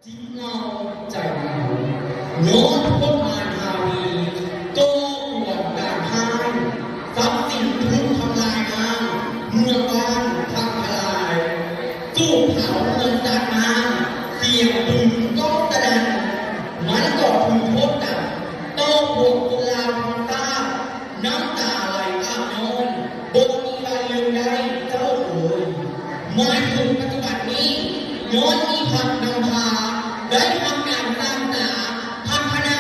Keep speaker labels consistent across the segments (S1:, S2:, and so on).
S1: จิ้งเงาใจเราโน้ตพวกมารทาวีโต้อวดการพ่ายทรัพย์สินทุกทำลายมาเมืองบ้านพังทลายสู้เผาเมืองจัดมาเสียงปืนก็แสดงมันก็พึงโทษดับโต้บวกตุลาพันตาน้ำตาไหลอาบนอนบนมีใบเลืองใดเจ้าเอ๋ยมาถึงปัจจุบันนี้ย้อนมีพักนำพาได้ทำงานสร้างสรรค์พัฒนา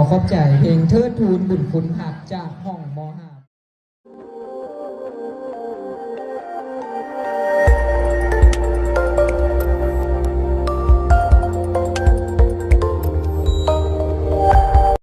S2: ขอบใจเพลงเทิดทูนบุญคุณหักจากห้องมห้า